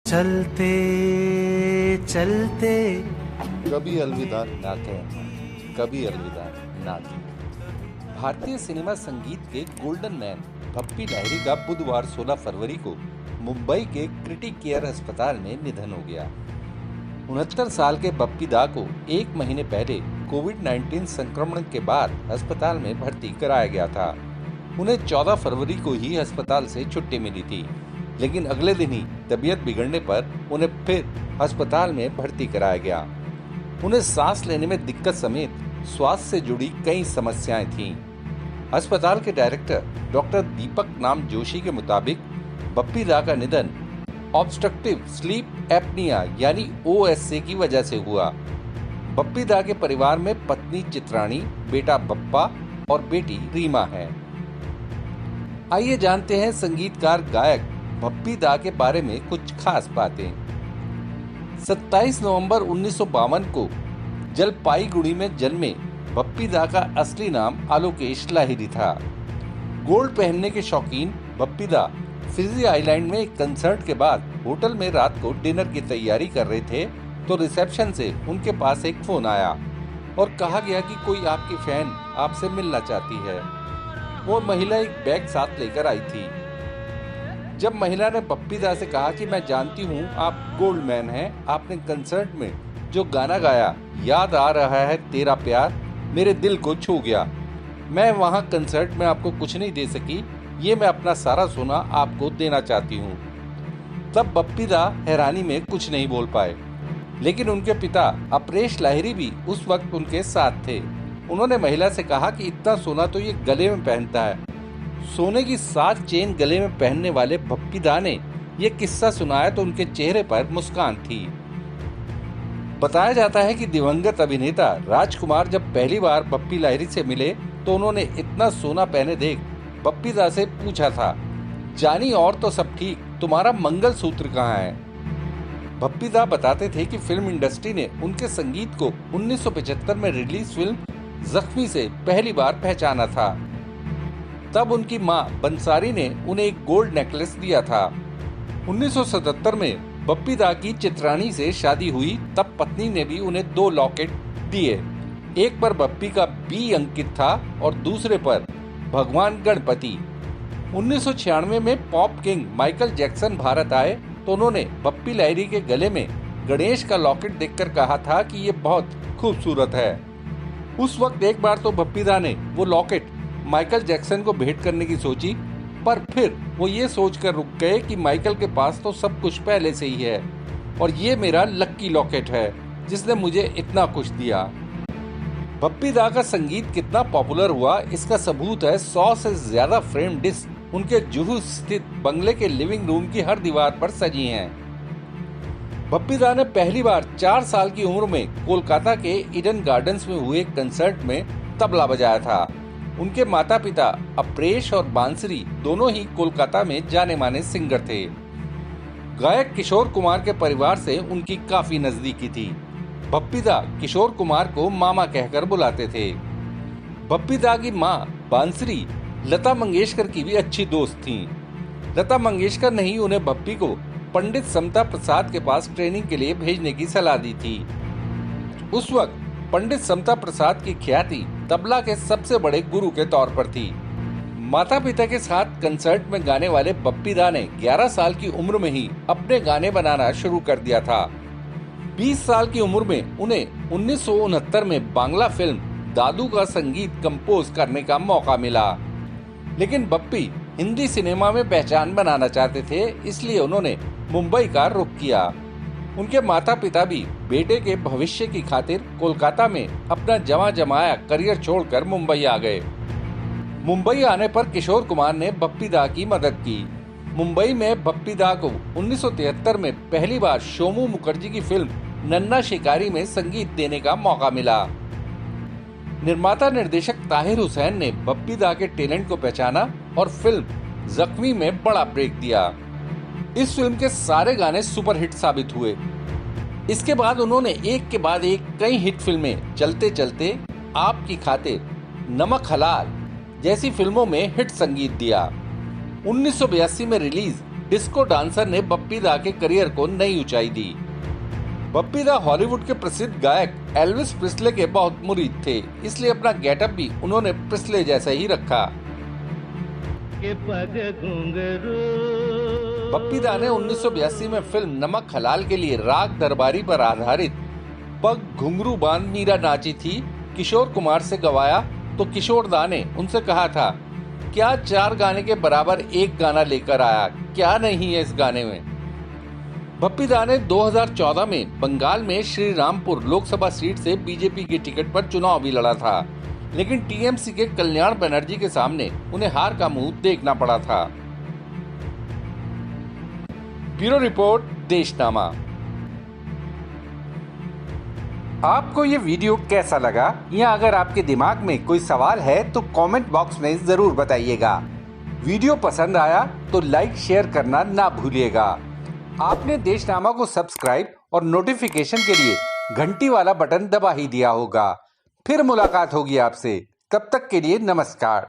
चलते चलते कभी अलविदा ना कहना, कभी अलविदा ना कहना। भारतीय सिनेमा संगीत के गोल्डन मैन बप्पी लाहिरी का बुधवार 16 फरवरी को मुंबई के क्रिटिक केयर अस्पताल में निधन हो गया। 69 साल के बप्पी दा को एक महीने पहले कोविड-19 संक्रमण के बाद अस्पताल में भर्ती कराया गया था। उन्हें 14 फरवरी को ही अस्पताल से छुट्टी मिली थी, लेकिन अगले दिन ही तबीयत बिगड़ने पर उन्हें फिर अस्पताल में भर्ती कराया गया। उन्हें सांस लेने में दिक्कत समेत स्वास्थ्य से जुड़ी कई समस्याएं थीं। अस्पताल के डायरेक्टर डॉक्टर दीपक नाम जोशी के मुताबिक बप्पी दा का निधन ऑब्स्ट्रक्टिव स्लीप एपनिया यानी ओएसए की वजह से हुआ। बप्पी दा के परिवार में पत्नी चित्राणी, बेटा बप्पा और बेटी रीमा है। आइए जानते हैं संगीतकार गायक बप्पी दा के बारे में कुछ खास बातें। 27 नवंबर 1952 को जलपाईगुड़ी में जन्मे बप्पी दा का असली नाम आलोकेश लाहिरी था। गोल्ड पहनने के शौकीन बप्पी दा फिजी आइलैंड में एक कंसर्ट के बाद होटल में रात को डिनर की तैयारी कर रहे थे तो रिसेप्शन से उनके पास एक फोन आया और कहा गया कि कोई आपकी फैन आपसे मिलना चाहती है। वो महिला एक बैग साथ लेकर आई थी। जब महिला ने बप्पी दा से कहा कि मैं जानती हूँ आप गोल्ड मैन हैं, आपने कंसर्ट में जो गाना गाया याद आ रहा है तेरा प्यार, मेरे दिल को छू गया। मैं वहाँ कंसर्ट में आपको कुछ नहीं दे सकी, ये मैं अपना सारा सोना आपको देना चाहती हूँ। तब बप्पी दा हैरानी में कुछ नहीं बोल पाए, लेकिन उनके पिता अपरेश लाहिरी भी उस वक्त उनके साथ थे। उन्होंने महिला से कहा कि इतना सोना तो ये गले में पहनता है। सोने की 7 चेन गले में पहनने वाले बप्पी दा ने यह किस्सा सुनाया तो उनके चेहरे पर मुस्कान थी। बताया जाता है कि दिवंगत अभिनेता राजकुमार जब पहली बार बप्पी लाहिरी से मिले तो उन्होंने इतना सोना पहने देख बप्पी दा से पूछा था, जानी और तो सब ठीक, तुम्हारा मंगलसूत्र कहाँ है? बप्पी दा बताते थे कि फिल्म इंडस्ट्री ने उनके संगीत को 1975 में रिलीज फिल्म जख्मी से पहली बार पहचाना था। तब उनकी मां बंसारी ने उन्हें एक गोल्ड नेकलेस दिया था। 1977 में बप्पी दा की चित्राणी से शादी हुई, तब पत्नी ने भी उन्हें 2 लॉकेट दिए। एक पर बप्पी का बी अंकित था और दूसरे पर भगवान गणपति। 1996 में pop king Michael Jackson Bharat आए तो उन्होंने बप्पी लाहिरी के गले में गणेश का लॉकेट देखकर कहा था कि ये बहुत खूबसूरत है। उस वक्त एक बार तो बप्पी दा ने वो लॉकेट माइकल जैक्सन को भेंट करने की सोची, पर फिर वो ये सोचकर रुक गए कि माइकल के पास तो सब कुछ पहले से ही है और ये मेरा लक्की लॉकेट है जिसने मुझे इतना कुछ दिया। बप्पी दा का संगीत कितना पॉपुलर हुआ इसका सबूत है 100 से ज्यादा फ्रेम डिस्क उनके जुहू स्थित बंगले के लिविंग रूम की हर दीवार पर सजी हैं। बप्पी दा ने पहली बार 4 साल की उम्र में कोलकाता के ईडन गार्डन्स में हुए कंसर्ट में तबला बजाया था। उनके माता पिता अपरेश और बांसरी दोनों ही कोलकाता में जाने माने सिंगर थे। गायक किशोर कुमार के परिवार से उनकी काफी नजदीकी थी। बप्पी दा किशोर कुमार को मामा कहकर बुलाते थे। बप्पी दा की मां बांसरी लता मंगेशकर की भी अच्छी दोस्त थीं। लता मंगेशकर ने ही उन्हें बप्पी को पंडित समता प्रसाद के पास ट्रेनिंग के लिए भेजने की सलाह दी थी। उस वक्त पंडित समता प्रसाद की ख्याति तबला के सबसे बड़े गुरु के तौर पर थी। माता पिता के साथ कंसर्ट में गाने वाले बप्पी दा ने 11 साल की उम्र में ही अपने गाने बनाना शुरू कर दिया था। 20 साल की उम्र में उन्हें 1969 में बांग्ला फिल्म दादू का संगीत कंपोज करने का मौका मिला, लेकिन बप्पी हिंदी सिनेमा में पहचान बनाना चाहते थे, इसलिए उन्होंने मुंबई का रुख किया। उनके माता पिता भी बेटे के भविष्य की खातिर कोलकाता में अपना जमा जमाया करियर छोड़कर मुंबई आ गए। मुंबई आने पर किशोर कुमार ने बप्पी दा की मदद की। मुंबई में बप्पी दा को 1973 में पहली बार सोमू मुखर्जी की फिल्म नन्ना शिकारी में संगीत देने का मौका मिला। निर्माता निर्देशक ताहिर हुसैन ने बप्पी दा के टैलेंट को पहचाना और फिल्म जख्मी में बड़ा ब्रेक दिया। इस फिल्म के सारे गाने सुपरहिट साबित हुए। इसके बाद उन्होंने एक के बाद एक कई हिट फिल्में चलते चलते, आपकी खातिर, नमक हलाल जैसी फिल्मों में हिट संगीत दिया। 1982 में रिलीज डिस्को डांसर ने बप्पी दा के करियर को नई ऊंचाई दी। बप्पी दा हॉलीवुड के प्रसिद्ध गायक एल्विस प्रिस्ले के बहुत मुरीद थे, इसलिए अपना गेटअप भी उन्होंने प्रिस्ले जैसा ही रखा। बप्पी दा ने 1982 में फिल्म नमक हलाल के लिए राग दरबारी पर आधारित पग घुंघरू बांध मीरा नाची थी किशोर कुमार से गवाया तो किशोर दा ने उनसे कहा था, क्या 4 गाने के बराबर एक गाना लेकर आया, क्या नहीं है इस गाने में। बप्पी दा ने 2014 में बंगाल में श्री रामपुर लोकसभा सीट से बीजेपी की टिकट पर चुनाव भी लड़ा था, लेकिन टीएमसी के कल्याण बनर्जी के सामने उन्हें हार का मुंह देखना पड़ा था। Bureau report, Deshnama. आपको ये वीडियो कैसा लगा, या अगर आपके दिमाग में कोई सवाल है तो कमेंट बॉक्स में जरूर बताइएगा। वीडियो पसंद आया तो लाइक शेयर करना ना भूलिएगा। आपने देशनामा को सब्सक्राइब और नोटिफिकेशन के लिए घंटी वाला बटन दबा ही दिया होगा। फिर मुलाकात होगी आपसे, तब तक के लिए नमस्कार।